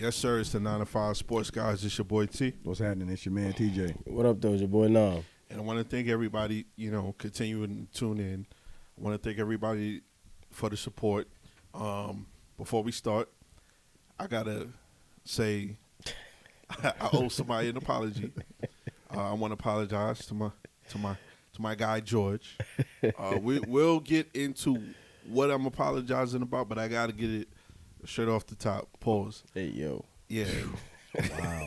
Yes, sir. It's the 9 to 5 Sports Guys. It's your boy T. What's happening? It's your man TJ. What up, though? It's your boy Nam. And I want to thank everybody, continuing to tune in. I want to thank everybody for the support. Before we start, I got to say I owe somebody an apology. I want to apologize to my guy George. We'll get into what I'm apologizing about, but I got to get it straight off the top. Pause. Hey, yo. Yeah. Wow.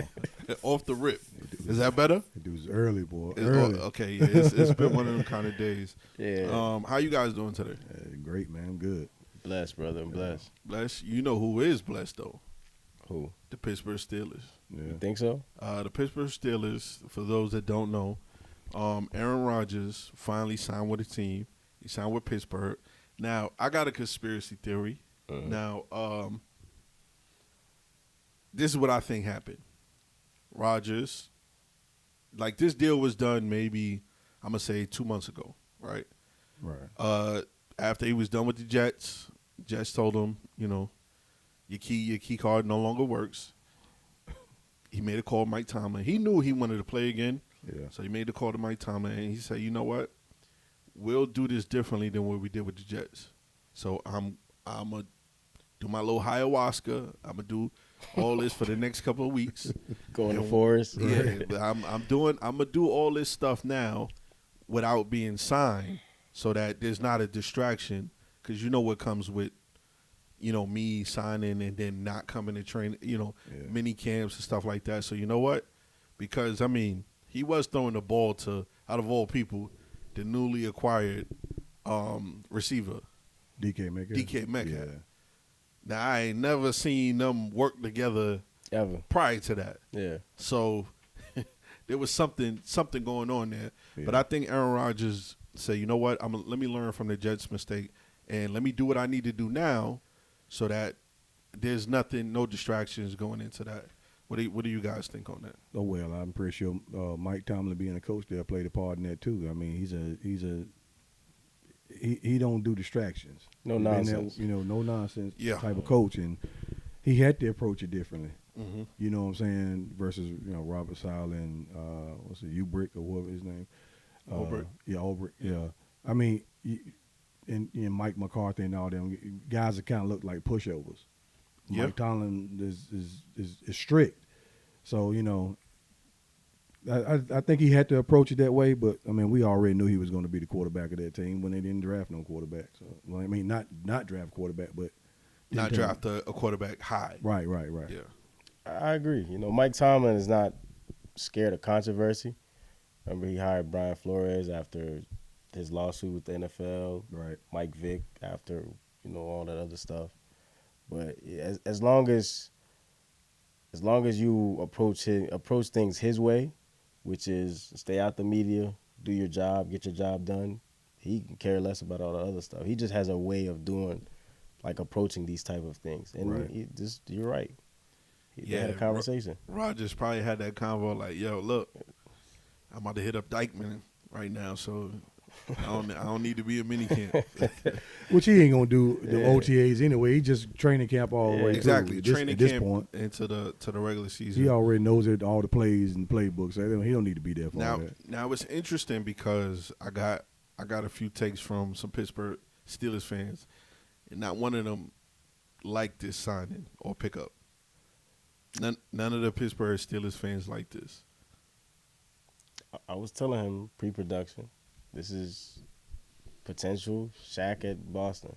Off the rip. Is that better? It was early, boy. It's Early. okay, yeah. It's been one of them kind of days. Yeah. How you guys doing today? Great, man. I'm good. Blessed, brother. I'm blessed. Blessed. You know who is blessed though? Who? The Pittsburgh Steelers. Yeah. You think so? The Pittsburgh Steelers, for those that don't know, Aaron Rodgers finally signed with a team. He signed with Pittsburgh. Now, I got a conspiracy theory. Now, this is what I think happened. Rodgers, like this deal was done maybe, I'm going to say 2 months ago, right? Right. After he was done with the Jets told him, your key card no longer works. He made a call to Mike Tomlin. He knew he wanted to play again. Yeah. So he made the call to Mike Tomlin, and he said, you know what? We'll do this differently than what we did with the Jets. So I'm going to do my little ayahuasca. I'm going to do all this for the next couple of weeks. Go in the forest. Yeah, but I'm going to do all this stuff now without being signed so that there's not a distraction, because you know what comes with, me signing and then not coming to train, mini camps and stuff like that. So you know what? Because, he was throwing the ball to, out of all people, the newly acquired receiver, DK Metcalf. Yeah. Now, I ain't never seen them work together Ever. prior to that. Yeah. So there was something going on there. Yeah. But I think Aaron Rodgers said, you know what, let me learn from the Jets' mistake, and let me do what I need to do now so that there's no distractions going into that. What do you guys think on that? Oh well, I'm pretty sure Mike Tomlin being a coach there played a part in that too. He don't do distractions. No He's been nonsense. there, no nonsense Yeah. type of coach, and he had to approach it differently. Mm-hmm. You know what I'm saying? Versus Robert Sala and what's it, Ubrick or whatever his name. Ulbrich. Yeah, Ulbrich. Yeah. And Mike McCarthy and all them guys that kind of look like pushovers. Yeah. Mike Tomlin is strict. So, I think he had to approach it that way, but, we already knew he was going to be the quarterback of that team when they didn't draft no quarterback. So, not draft quarterback, but Not draft a quarterback high. Right. Yeah. I agree. Mike Tomlin is not scared of controversy. Remember, he hired Brian Flores after his lawsuit with the NFL. Right. Mike Vick after, all that other stuff. But as long as you approach things his way, which is stay out the media, do your job, get your job done, he can care less about all the other stuff. He just has a way of doing, approaching these type of things. And Right. you're right. They had a Yeah, conversation. Rodgers probably had that convo like, yo, look, I'm about to hit up Dykeman right now, so I don't need to be a mini camp. Which he ain't going to do the OTAs anyway. He just training camp all the way Exactly. through. Training At this camp point, into the regular season. he already knows all the plays and playbooks. So he don't need to be there for all that. Now it's interesting because I got a few takes from some Pittsburgh Steelers fans, and not one of them liked this signing or pickup. None of the Pittsburgh Steelers fans like this. I was telling him pre-production, this is potential Shaq at Boston.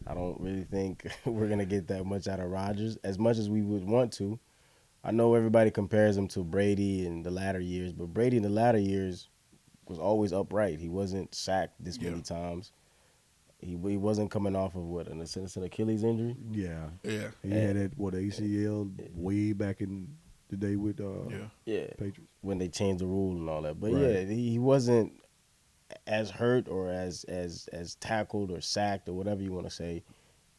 I don't really think we're going to get that much out of Rodgers, as much as we would want to. I know everybody compares him to Brady in the latter years, but Brady in the latter years was always upright. He wasn't sacked this many times. He wasn't coming off of, an Achilles injury? Yeah. Yeah. He had that, ACL way back in the day with Yeah. Patriots. When they changed the rule and all that. But, Right. he wasn't as hurt or as tackled or sacked or whatever you want to say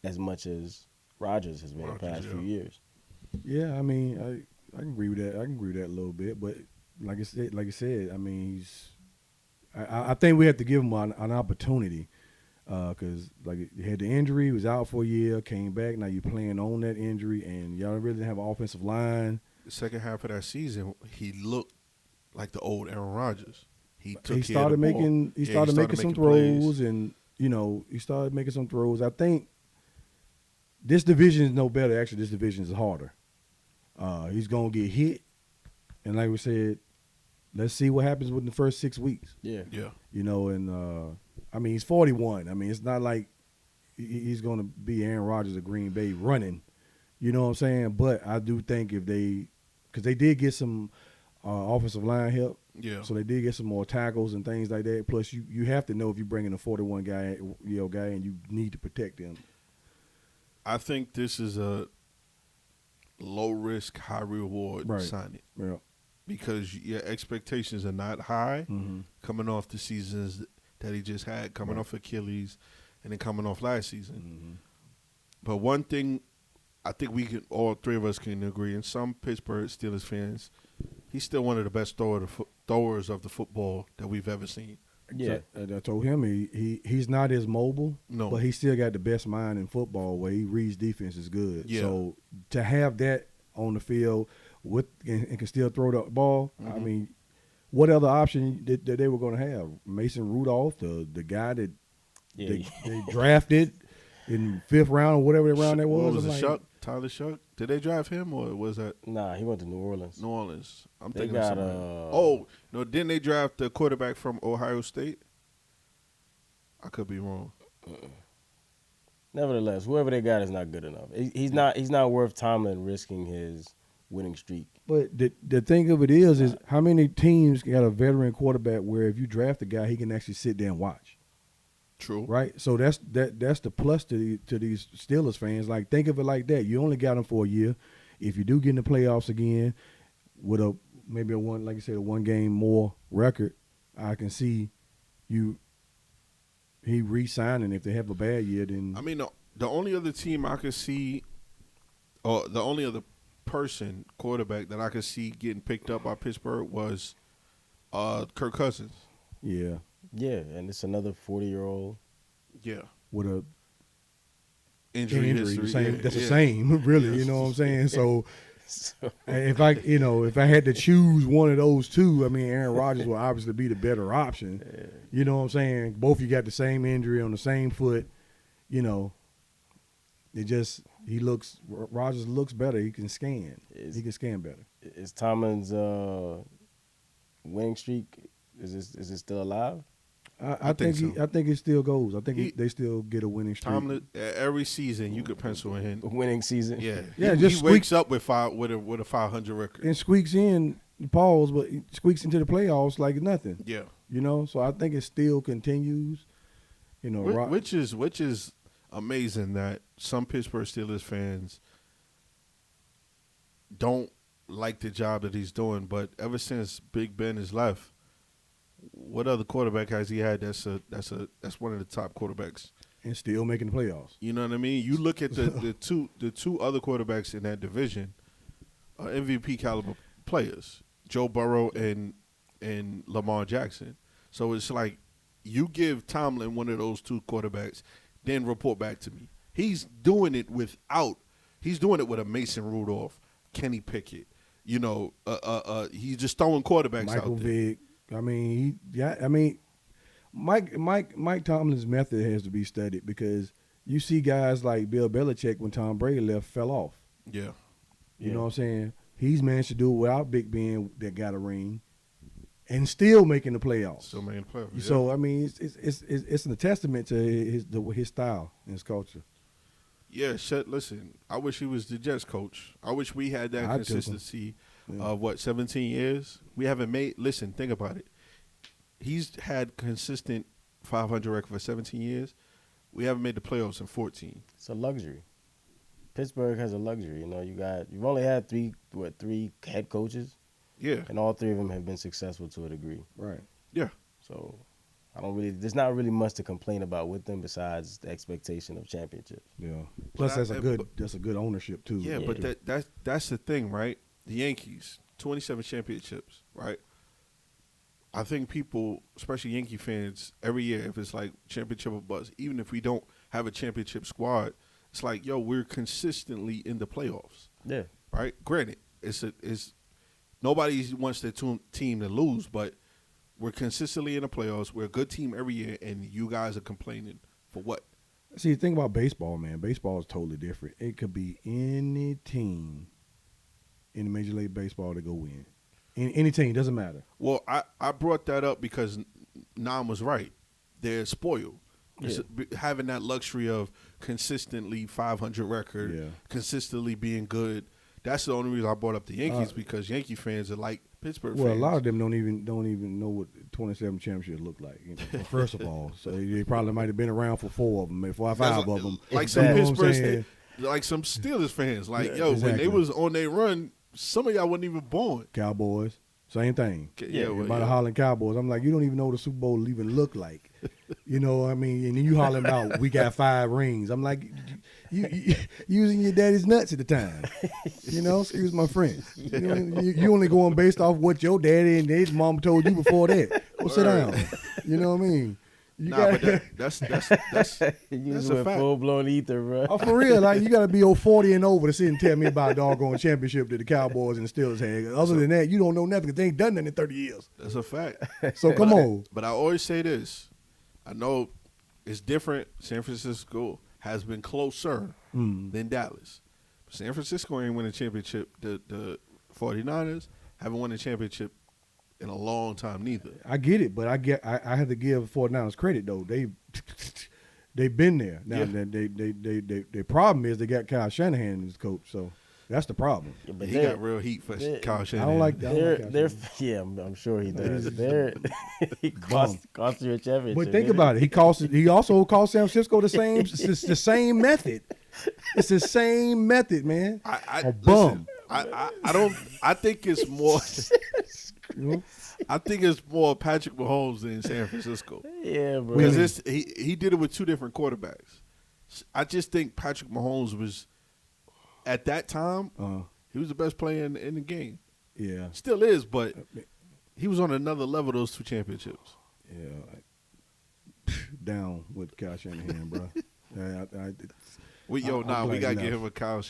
as much as Rodgers has been the past few years. Yeah, I can agree with that. I can agree with that a little bit, but like I said, I think we have to give him an opportunity. because like you had the injury, was out for a year, came back. Now you're playing on that injury, and y'all really didn't have an offensive line. The second half of that season, he looked like the old Aaron Rodgers. He took He care of started the ball. making he Yeah, started making some plays. throws, and he started making some throws. I think this division is no better. Actually, this division is harder. He's gonna get hit, and like we said, let's see what happens within the first 6 weeks. Yeah. Yeah. And I mean, he's 41. I mean, it's not like he's going to be Aaron Rodgers of Green Bay running. You know what I'm saying? But I do think because they did get some offensive line help, Yeah. so they did get some more tackles and things like that. Plus, you have to know if you're bringing a 41 guy and you need to protect him. I think this is a low risk, high reward Right. signing Yeah. because your expectations are not high Mm-hmm. coming off the seasons that he just had, coming Right. off Achilles and then coming off last season. Mm-hmm. But one thing I think all three of us can agree, and some Pittsburgh Steelers fans, he's still one of the best throwers of the football that we've ever seen. Yeah. So, I told him he's not as mobile, No. but he still got the best mind in football where he reads defense is good. Yeah. So to have that on the field and can still throw the ball, I Mhm. mean, what other option that they were going to have? Mason Rudolph, the guy that Yeah. they drafted in 5th round or whatever round that was. What was I'm it, like, Shuck? Tyler Shuck? Did they draft him or was that Nah, he went to New Orleans. New Orleans? I'm They thinking of got somebody. No, didn't they draft the quarterback from Ohio State? I could be wrong. Nevertheless, whoever they got is not good enough. He's not worth Tomlin risking his winning streak. But the thing of it is how many teams got a veteran quarterback where if you draft a guy, he can actually sit there and watch. True. Right, so that's the plus to these Steelers fans. Like, think of it like that. You only got him for a year. If you do get in the playoffs again with maybe a one game more record, I can see he re-signing. If they have a bad year, then I mean, the only other team I could see, or the only other quarterback that I could see getting picked up by Pittsburgh was Kirk Cousins. yeah, Yeah, and it's another 40-year-old. Yeah. with a Injury injury, history. that's the yeah. same, really. Yes. You know what I'm saying? So So, if I had to choose one of those two, I mean, Aaron Rodgers will obviously be the better option. You know what I'm saying? Both you got the same injury on the same foot. Rodgers looks better. He can scan. He can scan better. is Tomlin's winning streak? Is it still alive? I think so. I think it still goes. I think He- they still get a winning streak. Tomlin, every season you could pencil in. Winning season. Yeah. Yeah, He just wakes up with a 500 record. And squeaks in pause, but he squeaks into the playoffs like nothing. Yeah. So I think it still continues. Which is amazing that some Pittsburgh Steelers fans don't like the job that he's doing, but ever since Big Ben has left, what other quarterback has he had that's one of the top quarterbacks? and still making the playoffs. You know what I mean? You look at the two other quarterbacks in that division, MVP caliber players, Joe Burrow and Lamar Jackson. So it's like you give Tomlin one of those two quarterbacks, then report back to me. He's doing it with a Mason Rudolph, Kenny Pickett. He's just throwing quarterbacks Michael out there. Vick. Mike Tomlin's method has to be studied because you see guys like Bill Belichick when Tom Brady left fell off. Yeah. You know what I'm saying? He's managed to do it without Big Ben that got a ring, and still making the playoffs. Still making the playoffs. So I mean, it's a testament to his style and his culture. Yeah, listen, I wish he was the Jets coach. I wish we had that I took him. consistency Yeah. of 17 years? We haven't think about it. He's had consistent 500 record for 17 years. We haven't made the playoffs in 14. It's a luxury. Pittsburgh has a luxury. You've only had three head coaches, Yeah. and all three of them have been successful to a degree. Right. Yeah. So there's not really much to complain about with them besides the expectation of championships. Yeah. Plus, that's a good ownership too. Yeah, but that's the thing, right? The Yankees, 27 championships, right? I think people, especially Yankee fans, every year, if it's like championship or bust, even if we don't have a championship squad, it's like, yo, we're consistently in the playoffs, Yeah. right? Granted, it's nobody wants their team to lose, but we're consistently in the playoffs. We're a good team every year, and you guys are complaining for what? See, the thing about baseball, man, baseball is totally different. It could be any team in the Major League Baseball to go win. Any team, doesn't matter. Well, I brought that up because Nam was right. They're spoiled. Yeah. Having that luxury of consistently 500 record, Yeah. consistently being good. That's the only reason I brought up the Yankees because Yankee fans are like Pittsburgh Well, fans. a lot of them don't even know what 27 championships look like. First of all, so they probably might have been around for 4 of them, maybe 4 or 5 of them. Like some You know what I'm Pittsburgh, saying? like some Steelers fans. Like, Yeah, yo, when exactly. they was on their run, some of y'all wasn't even born. Cowboys, same thing. Yeah, well, Everybody yeah. hollering Cowboys. I'm like, you don't even know what the Super Bowl even look like. You know what I mean? And then you hollering about we got 5 rings. I'm like, you using your daddy's nuts at the time. You know, excuse my French. You only going based off what your daddy and his mom told you before that. Go sit Word. down. You know what I mean? You Nah, got but that's You That's just a went fact. full blown ether, bro. Oh, for real, like you got to be 40 and over to sit and tell me about a doggone championship that the Cowboys and the Steelers had. Other than that, you don't know nothing because they ain't done nothing in 30 years. That's a fact. So come on. But I always say this. I know it's different. San Francisco has been closer than Dallas. San Francisco ain't win a championship. The 49ers haven't won a championship in a long time neither. I get it, but I have to give 49ers credit though. They've been there. Now Yeah. their problem is they got Kyle Shanahan as coach, so that's the problem. Yeah, but He they're- got real heat for they're- Kyle I Shanahan. don't like that. They're yeah, I'm sure he does. He cost you a championship. But think about it. He also cost San Francisco the same. It's the same method. It's the same method, man. A bum. I don't. I think it's more. You know? I think it's more Patrick Mahomes than San Francisco. Yeah, bro. Because he did it with 2 different quarterbacks. I just think Patrick Mahomes was, at that time, he was the best player in the game. Yeah. Still is, but he was on another level those 2 championships. Yeah. Down with Kyle Shanahan, bro. We I'm got to glad give enough. him a Kyle Shanahan